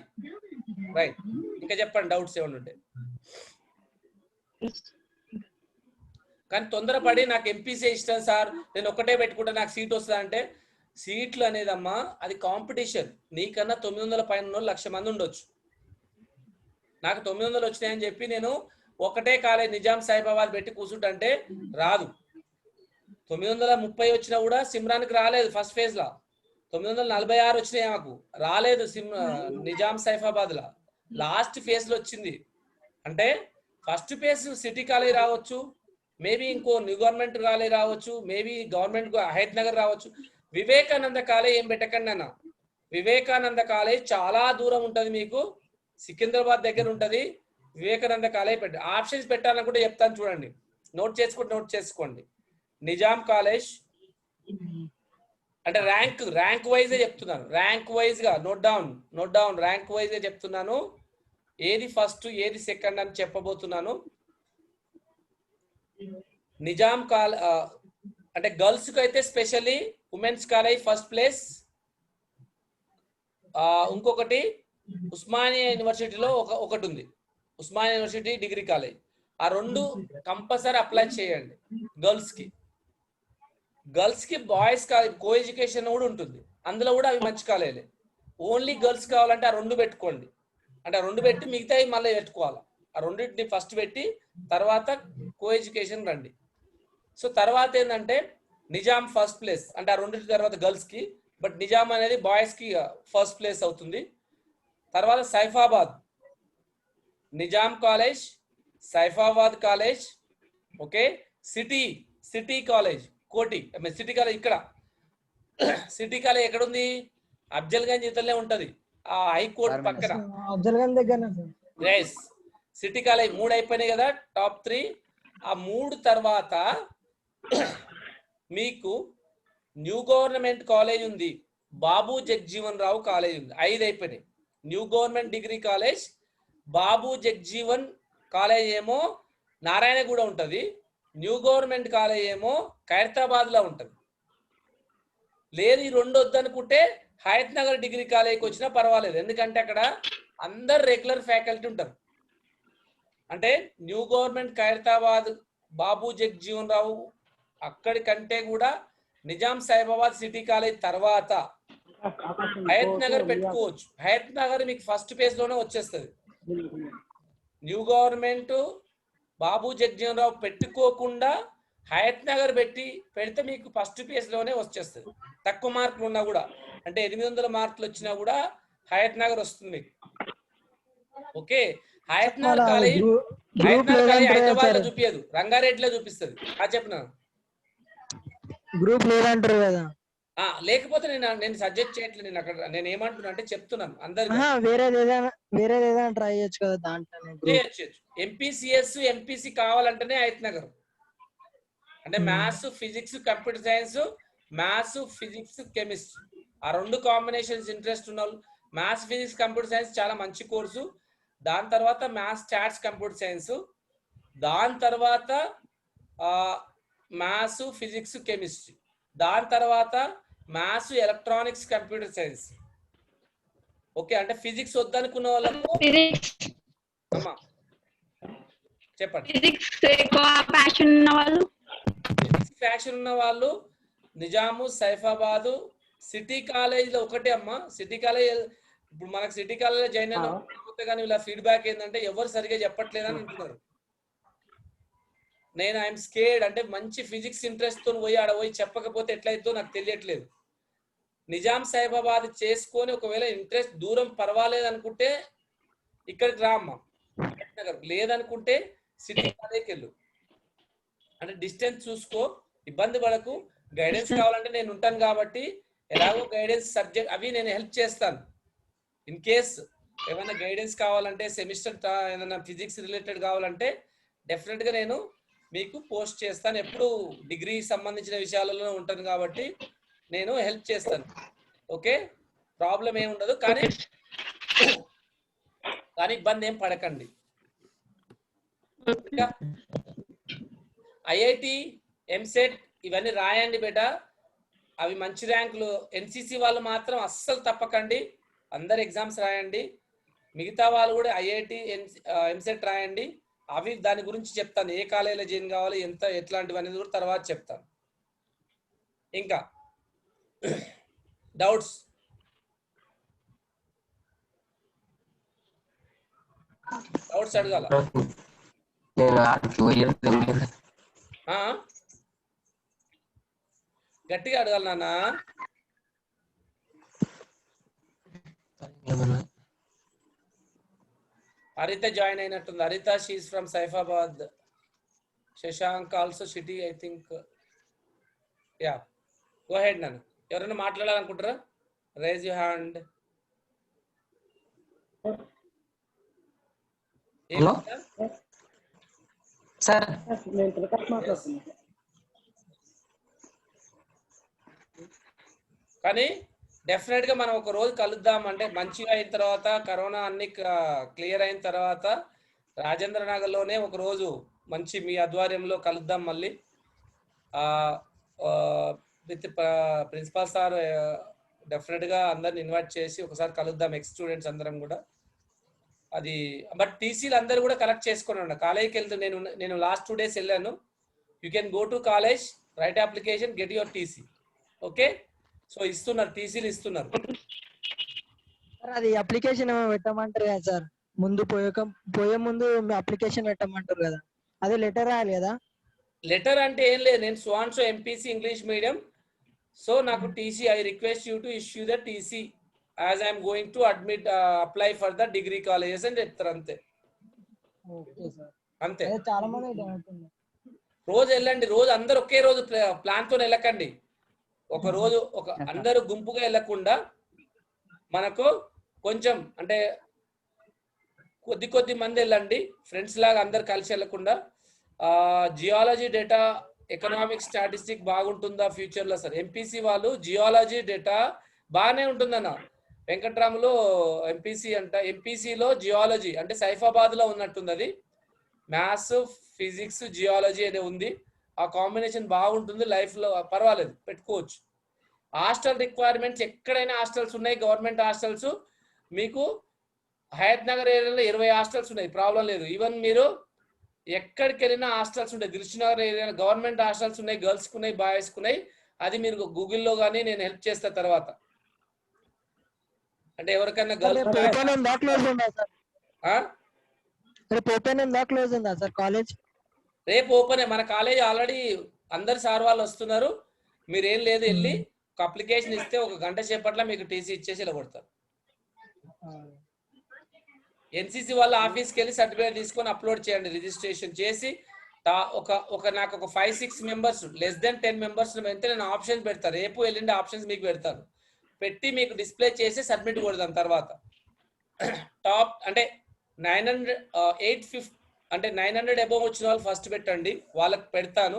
రైట్. ఇంకా చెప్పండి డౌట్స్ ఏమైనా ఉంటే. కానీ తొందరపడి నాకు ఎంపీసీ ఇష్టం సార్, నేను ఒకటే పెట్టుకుంటా నాకు సీట్ వస్తుందా అంటే, సీట్లు అనేదమ్మా అది కాంపిటీషన్. నీకన్నా 900 పైన ఉన్న 1,00,000 మంది ఉండొచ్చు. నాకు 900 వచ్చినాయని చెప్పి నేను ఒకటే కాలేజ్ నిజాం సాయిబాబాద్ పెట్టి కూర్చుంటే రాదు. 930 వచ్చినా కూడా సిమ్రాన్కి రాలేదు ఫస్ట్ ఫేజ్ లా. 946 వచ్చినాయి మాకు, రాలేదు నిజాం సైఫాబాద్ లా, లాస్ట్ ఫేజ్ లో వచ్చింది. అంటే ఫస్ట్ ఫేజ్ సిటీ కాలేజ్ రావచ్చు, మేబీ ఇంకో న్యూ గవర్నమెంట్ కాలేజ్ రావచ్చు, మేబీ గవర్నమెంట్ హయత్ నగర్ రావచ్చు. వివేకానంద కాలేజ్ ఏం పెట్టకండి అన్న. వివేకానంద కాలేజ్ చాలా దూరం ఉంటది, మీకు సికింద్రాబాద్ దగ్గర ఉంటది. వివేకానంద కాలేజ్ పెట్టి ఆప్షన్స్ పెట్టాలని కూడా చెప్తాను, చూడండి. నోట్ చేసుకోండి. నిజాం కాలేజ్ అంటే ర్యాంక్ వైజ్ చెప్తున్నాను, ర్యాంక్ వైజ్ గా నోట్ డౌన్ ర్యాంక్ వైజ్ చెప్తున్నాను. ఏది ఫస్ట్ ఏది సెకండ్ అని చెప్పబోతున్నాను. నిజాం అంటే గర్ల్స్ కి అయితే specially women's college first place. ఇంకొకటి ఉస్మానియా యూనివర్సిటీలో ఒకటి ఉంది, ఉస్మానియా యూనివర్సిటీ డిగ్రీ కాలేజ్. ఆ రెండు కంపల్సరీ అప్లై చేయండి. గర్ల్స్ కి బాయ్స్ కో ఎడ్యుకేషన్ కూడా ఉంటుంది, అందులో కూడా అవి మంచి కాలేజీలే. ఓన్లీ గర్ల్స్ కావాలంటే ఆ రెండు పెట్టుకోండి. అంటే ఆ రెండు పెట్టి మిగతాయి మళ్ళీ పెట్టుకోవాలి. ఆ రెండింటిని ఫస్ట్ పెట్టి తర్వాత కో ఎడ్యుకేషన్ రండి. సో తర్వాత ఏంటంటే నిజాం ఫస్ట్ ప్లేస్, అంటే ఆ రెండింటి తర్వాత గర్ల్స్ కి, బట్ నిజాం అనేది బాయ్స్ కి ఫస్ట్ ప్లేస్ అవుతుంది. తర్వాత Saifabad, Nizam college, Saifabad college, okay. City college కోటి, సిటీ కాలేజ్ ఇక్కడ సిటీ కాలేజ్ ఎక్కడ ఉంది? అఫ్జల్గంజ్ ఇతరులే ఉంటది, ఆ హైకోర్టు పక్కన. సిటీ కాలేజ్ 3 అయిపోయినాయి కదా, టాప్ 3. ఆ 3 తర్వాత మీకు న్యూ గవర్నమెంట్ కాలేజ్ ఉంది, బాబు జగ్జీవన్ రావు కాలేజ్ ఉంది. 5 అయిపోయినాయి. New government degree college, Babu Jagjivan college ఏమో నారాయణగూడ ఉంటది, న్యూ గవర్నమెంట్ కాలేజ్ ఏమో ఖైరతాబాద్ లో ఉంటది. లేదు ఈ రెండు వద్దనుకుంటే హయత్ నగర్ డిగ్రీ కాలేజ్కి వచ్చినా పర్వాలేదు, ఎందుకంటే అక్కడ అందరు రెగ్యులర్ ఫ్యాకల్టీ ఉంటారు. అంటే న్యూ గవర్నమెంట్ ఖైరతాబాద్ బాబు జగ్జీవన్ రావు అక్కడి కంటే కూడా నిజాం సాయిబాబాద్ సిటీ కాలేజ్ తర్వాత హయత్ నగర్ పెట్టుకోవచ్చు. హయత్ నగర్ మీకు ఫస్ట్ పేజ్ లోనే వచ్చేస్తుంది. న్యూ గవర్నమెంట్ బాబు జగ్జీవన్ రావు పెట్టుకోకుండా హయత్ నగర్ పెడితే మీకు ఫస్ట్ పేజ్ లోనే వచ్చేస్తుంది. తక్కువ మార్కులు ఉన్నా కూడా, అంటే 800 మార్కులు వచ్చినా కూడా హయత్ నగర్ వస్తుంది మీకు. ఓకే, హయత్ నగర్ కాలేజ్ హైదరాబాద్ లో చూపించదు, రంగారెడ్డిలో చూపిస్తుంది. చెప్పిన గ్రూప్ లేదంటారు కదా, లేకపోతే నేను సజెస్ట్ చేయట్లేదు. నేను అక్కడ నేను ఏమంటున్నా అంటే చెప్తున్నాను అందరికి, వేరేది ఏదైనా ట్రై చేయొచ్చు కదా దాంట్లో. చేయొచ్చు. ఎంపీసీఎస్ ఎంపీసీ కావాలంటేనే హయత్ నగర్. అంటే maths physics computer science, maths physics chemistry, ఆ రెండు కాంబినేషన్స్ ఇంట్రెస్ట్ ఉన్న వాళ్ళు. మ్యాథ్స్ ఫిజిక్స్ కంప్యూటర్ సైన్స్ చాలా మంచి కోర్సు. దాని తర్వాత మ్యాథ్స్ స్టాట్స్ కంప్యూటర్ సైన్స్, దాని తర్వాత మ్యాథ్స్ ఫిజిక్స్ కెమిస్ట్రీ, దాని తర్వాత maths electronics computer science. Okay, అంటే ఫిజిక్స్ వద్దనుకున్న వాళ్ళకు అమ్మా చెప్పండి. ఫిజిక్స్ ఎక్కువ ప్యాషన్ ఉన్న వాళ్ళు, ఫిజిక్స్ ప్యాషన్ ఉన్న వాళ్ళు నిజాము, సైఫాబాదు, సిటీ కాలేజ్ లో ఒకటే అమ్మా. సిటీ కాలేజ్ ఇప్పుడు మనకు సిటీ కాలేజ్ జాయిన్ అయినా కానీ ఇలా ఫీడ్బ్యాక్ ఏంటంటే ఎవరు సరిగా చెప్పట్లేదని అంటున్నారు. నేను ఐఎమ్ స్కేర్డ్, అంటే మంచి ఫిజిక్స్ ఇంట్రెస్ట్ తో పోయి ఆడ పోయి చెప్పకపోతే ఎట్లయితే నాకు తెలియట్లేదు. నిజాం సైఫాబాద్ చేసుకొని ఒకవేళ ఇంట్రెస్ట్ దూరం పర్వాలేదు అనుకుంటే ఇక్కడికి రామ్మా, లేదనుకుంటే సిటీ కాలేజ్కి వెళ్ళు. అంటే డిస్టెన్స్ చూసుకో, ఇబ్బంది పడకు. గైడెన్స్ కావాలంటే నేను ఉంటాను కాబట్టి ఎలాగో గైడెన్స్ సబ్జెక్ట్ అవి నేను హెల్ప్ చేస్తాను. ఇన్ కేస్ ఏమైనా గైడెన్స్ కావాలంటే సెమిస్టర్ ఏదైనా ఫిజిక్స్ రిలేటెడ్ కావాలంటే డెఫినెట్ గా నేను మీకు పోస్ట్ చేస్తాను. ఎప్పుడు డిగ్రీ సంబంధించిన విషయాలలో ఉంటాను కాబట్టి నేను హెల్ప్ చేస్తాను. ఓకే, ప్రాబ్లం ఏమి ఉండదు. కానీ ఇబ్బంది ఏం పడకండి. ఐఐటి, ఎంసెట్ ఇవన్నీ రాయండి బేటా, అవి మంచి ర్యాంకులు. ఎన్సిసి వాళ్ళు మాత్రం అస్సలు తప్పకండి, అందరు ఎగ్జామ్స్ రాయండి. మిగతా వాళ్ళు కూడా ఐఐటి, ఎంసెట్ రాయండి. అవి దాని గురించి చెప్తాను, ఏ కాలేజీలో జాయిన్ కావాలి, ఎట్లాంటివి అనేది కూడా తర్వాత చెప్తాను. ఇంకా డౌట్స్? అడగాల? గట్టిగా అడగాలి నాన్న. హరిత జాయిన్ అయినట్టుంది. Haritha, she's from Saifabad. Shashank also city, I think. Ya, go ahead నాన్న. ఎవరైనా మాట్లాడాలనుకుంటారా? Raise your hand. సార్ కానీ డెఫినెట్ గా మనం ఒక రోజు కలుద్దాం. అంటే మంచిగా అయిన తర్వాత, కరోనా అన్ని క్లియర్ అయిన తర్వాత రాజేంద్ర నగర్ లోనే ఒక రోజు మంచి మీ ఆధ్వర్యంలో కలుద్దాం మళ్ళీ. విత్ ప్రిన్సిపాల్ సార్ డెఫినెట్ గా అందరిని ఇన్వైట్ చేసి ఒకసారి కలుద్దాం, ఎక్స్ స్టూడెంట్స్ అందరం కూడా. అది బట్ టీసీలు అందరూ కూడా కలెక్ట్ చేసుకున్నాను. కాలేజ్కి వెళ్తూ నేను లాస్ట్ 2 days వెళ్ళాను. You can go to college, right application, get your TC. Okay, so ఇస్తున్నారు, టీసీలు ఇస్తున్నారు. అది అప్లికేషన్ పెట్టమంటారు కదా సార్, ముందు పోయే ముందు అప్లికేషన్ పెట్టమంటారు కదా, అదే లెటర్ రాయాలి కదా? లెటర్ అంటే ఏం లేదు, నేను so MPC English medium, so నాకు TC, I request you to issue the TC as I'm going to admit apply for the degree colleges అని చెప్తారు. అంతే అంతే. చాలా మంది రోజు వెళ్ళండి, రోజు అందరు ఒకే రోజు ప్లాన్ తో వెళ్ళకండి. ఒక రోజు అందరూ గుంపుగా వెళ్ళకుండా మనకు కొంచెం అంటే కొద్ది మంది వెళ్ళండి, ఫ్రెండ్స్ లాగా అందరు కలిసి వెళ్ళకుండా. జియాలజీ డేటా, ఎకనామిక్ స్టాటిస్టిక్ బాగుంటుందా ఫ్యూచర్ లో? సార్ ఎంపీసీ వాళ్ళు జియాలజీ డేటా బాగానే ఉంటుందన్న. వెంకట్రాములో ఎంపీసీ అంట, ఎంపీసీలో జియాలజీ అంటే సైఫాబాద్ లో ఉన్నట్టుంది. అది మ్యాథ్స్, ఫిజిక్స్, జియాలజీ అనేది ఉంది. ఆ కాంబినేషన్ బాగుంటుంది, లైఫ్ లో పర్వాలేదు, పెట్టుకోవచ్చు. హాస్టల్ రిక్వైర్మెంట్స్ ఎక్కడైనా హాస్టల్స్ ఉన్నాయి, గవర్నమెంట్ హాస్టల్స్. మీకు హయత్ నగర్ ఏరియాలో 20 హాస్టల్స్ ఉన్నాయి, ప్రాబ్లం లేదు. ఈవెన్ మీరు ఎక్కడికి వెళ్ళినా హాస్టల్స్ ఉంటాయి. దిల్సుఖ్నగర్ ఏరియాలో గవర్నమెంట్ హాస్టల్స్ ఉన్నాయి, గర్ల్స్ కు ఉన్నాయి, బాయ్స్ కు ఉన్నాయి. అది మీరు గూగుల్లో కానీ నేను హెల్ప్ చేస్తా తర్వాత. అంటే ఎవరికైనా రేపు ఓపెన్. మన కాలేజ్ ఆల్రెడీ అందరు సార్ వాళ్ళు వస్తున్నారు. మీరేం లేదు, వెళ్ళి ఒక అప్లికేషన్ ఇస్తే 1 గంట సేపట్లో మీకు టీసీ ఇచ్చేసి ఇలా కొడతారు. ఎన్సీసీ వాళ్ళ ఆఫీస్కి వెళ్ళి సర్టిఫికేట్ తీసుకొని అప్లోడ్ చేయండి, రిజిస్ట్రేషన్ చేసి. నాకు ఒక 5-6 మెంబర్స్, లెస్ దెన్ 10 మెంబర్స్ అయితే నేను ఆప్షన్స్ పెడతాను. రేపు ఎల్లుండి ఆప్షన్స్ మీకు పెడతాను, పెట్టి మీకు డిస్ప్లే చేసి సబ్మిట్ కొడదాం. తర్వాత టాప్ అంటే 850 అంటే 900 అబోవ్ వచ్చిన వాళ్ళు ఫస్ట్ పెట్టండి, వాళ్ళకి పెడతాను.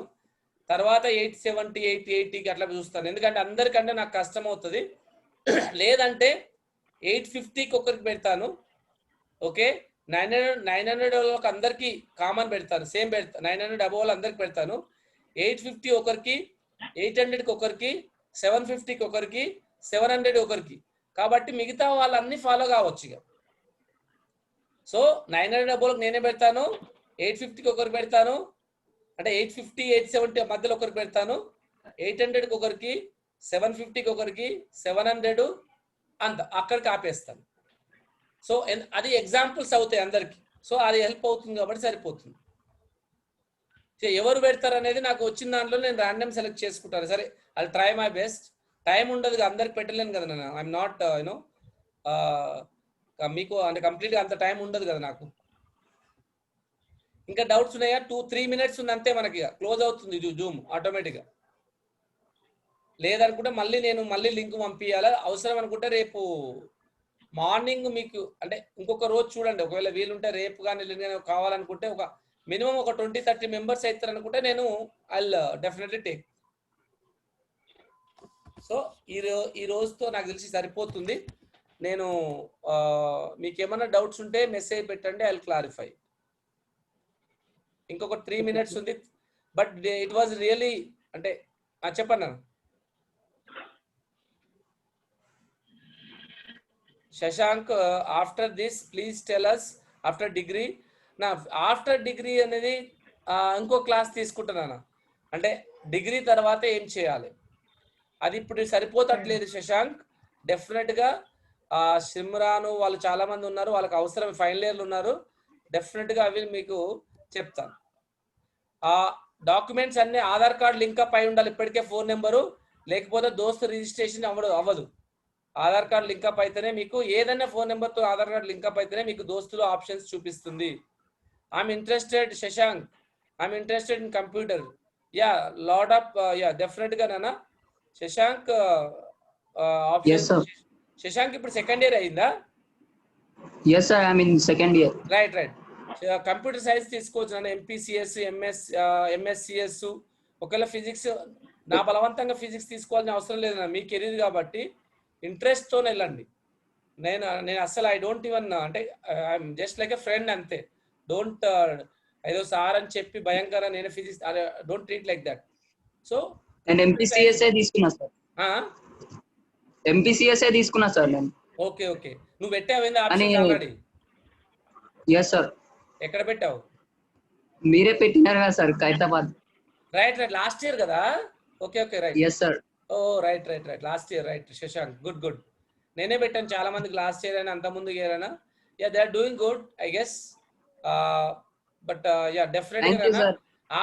తర్వాత 870, 880కి అట్లా చూస్తాను, ఎందుకంటే అందరికంటే నాకు కష్టం అవుతుంది. లేదంటే 850కి ఒకరికి పెడతాను. ఓకే, 900 వాళ్ళకి అందరికి కామన్ పెడతాను, సేమ్ పెడతాను. 900 అబోవ్ వాళ్ళు అందరికి పెడతాను. 850 ఒకరికి, 800కి ఒకరికి, 750కి ఒకరికి, 700 ఒకరికి. కాబట్టి మిగతా వాళ్ళన్నీ ఫాలో కావచ్చు ఇక. సో 900 అబోవ్కి నేనే పెడతాను, 850కి ఒకరికి పెడతాను, అంటే 850 870 మధ్యలో ఒకరికి పెడతాను, 800కి ఒకరికి, 750కి ఒకరికి, 700 అంత అక్కడికి ఆపేస్తాను. సో అది ఎగ్జాంపుల్స్ అవుతాయి అందరికి. సో అది హెల్ప్ అవుతుంది కాబట్టి సరిపోతుంది. ఎవరు పెడతారు అనేది నాకు వచ్చిన దాంట్లో నేను ర్యాండమ్ సెలెక్ట్ చేసుకుంటాను. సరే అది ట్రై మై బెస్ట్. టైం ఉండదు, అందరికి పెట్టలేను కదా నేను. ఐఎమ్ నాట్ యూనో మీకు అంటే కంప్లీట్గా అంత టైం ఉండదు కదా నాకు. ఇంకా డౌట్స్ ఉన్నాయా? 2-3 minutes ఉంది అంతే, మనకి క్లోజ్ అవుతుంది జూమ్ ఆటోమేటిక్గా. లేదనుకుంటే మళ్ళీ లింక్ పంపించాలా. అవసరం అనుకుంటే రేపు మార్నింగ్ మీకు అంటే ఇంకొక రోజు చూడండి, ఒకవేళ వీలుంటే రేపు కానీ కావాలనుకుంటే ఒక మినిమం ఒక 20-30 members అవుతారు అనుకుంటే నేను ఐ డెఫినెట్లీ టేక్. సో ఈ రోజుతో నాకు తెలిసి సరిపోతుంది. నేను మీకు ఏమైనా డౌట్స్ ఉంటే మెసేజ్ పెట్టండి, ఐ క్లారిఫై. ఇంకొక 3 minutes ఉంది. బట్ ఇట్ వాజ్ రియలీ అంటే చెప్పండి అన్న. Shashank, after this please tell us after degree. నా ఆఫ్టర్ డిగ్రీ అనేది ఇంకో క్లాస్ తీసుకుంటున్నాను. అంటే డిగ్రీ తర్వాత ఏం చేయాలి అది ఇప్పుడు సరిపోతట్లేదు శశాంక్. డెఫినెట్గా సిమ్రాను వాళ్ళు చాలా మంది ఉన్నారు, వాళ్ళకి అవసరం ఫైనల్ ఇయర్లు ఉన్నారు. డెఫినెట్గా అవి మీకు చెప్తాను. ఆ డాక్యుమెంట్స్ అన్ని ఆధార్ కార్డ్ లింక్ అప్ అయి ఉండాలి ఇప్పటికే, ఫోన్ నెంబరు, లేకపోతే దోస్తు రిజిస్ట్రేషన్ అవ్వదు. ఆధార్ కార్డ్ లింకప్ అయితేనే మీకు ఏదైనా ఫోన్ నెంబర్తో ఆధార్ కార్డ్ లింకప్ అయితేనే మీకు దోస్తులు ఆప్షన్స్ చూపిస్తుంది. I'm interested Shashank, I'm interested in computer. Yeah lot of డెఫినెట్గా నాన్న శశాంక్ ఆప్షన్. శశాంక్ ఇప్పుడు సెకండ్ ఇయర్ అయిందా? Yes, sir. I'm in second year. Right. Computer science తీసుకోవచ్చు నాన్న, ఎంపీసీఎస్, ఎంఎస్సిఎస్. ఒకవేళ ఫిజిక్స్ నా బలవంతంగా ఫిజిక్స్ తీసుకోవాల్సిన అవసరం లేదు, మీ కెరీర్ కాబట్టి ఇంట్రెస్ట్తో వెళ్ళండి. నేను అసలు ఐ డోంట్ ఈవెన్ అంటే I'm just like a friend అంతే. డోంట్ ఏదో సార్ అని చెప్పి భయంకర నేను physics don't treat like that. So and ఎంపీసీఎస్ఏ తీసుకున్నా సార్. ఎంపీసీఎస్ఏ తీసుకున్నా సార్ నేను. ఓకే. నువ్వు పెట్టావు ఆప్షన్ ఆల్రెడీ? Yes sir. ఎక్కడ పెట్టావు? మీరే పెట్టినారు కదా sir, Khairatabad. Right last year కదా. Okay right. Yes sir. Oh right last year. Right Shashank, good. నేనే పెట్టాను చాలా మందికి లాస్ట్ ఇయర్ అయినా అంత ముందుకు ఇయర్ అయినా. Ya they are doing good I guess. But ya డెఫినెట్గా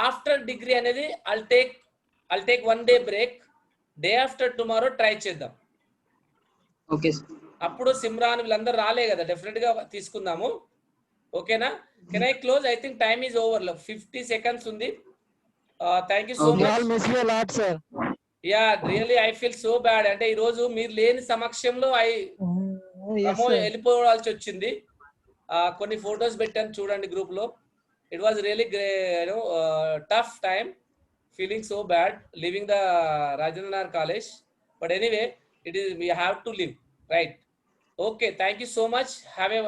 ఆఫ్టర్ డిగ్రీ అనేది I'll take 1 day break. Day after tomorrow try చేద్దాం. Okay sir. అప్పుడు సిమ్రాన్ వీళ్ళందరూ రాలే కదా, డెఫినెట్గా తీసుకుందాము. ఓకేనా? Can I close? I think time is over. 50 seconds ఉంది. Thank you so much. Ya really I feel so bad. అంటే ఈ రోజు మీరు లేని సమక్షంలో వెళ్ళిపోవాల్సి వచ్చింది. కొన్ని ఫొటోస్ పెట్టాను చూడండి గ్రూప్ లో. It was really tough time, feeling so bad living the Rajendranagar college. But anyway it is we have to live, right? Okay, thank you so much. Have a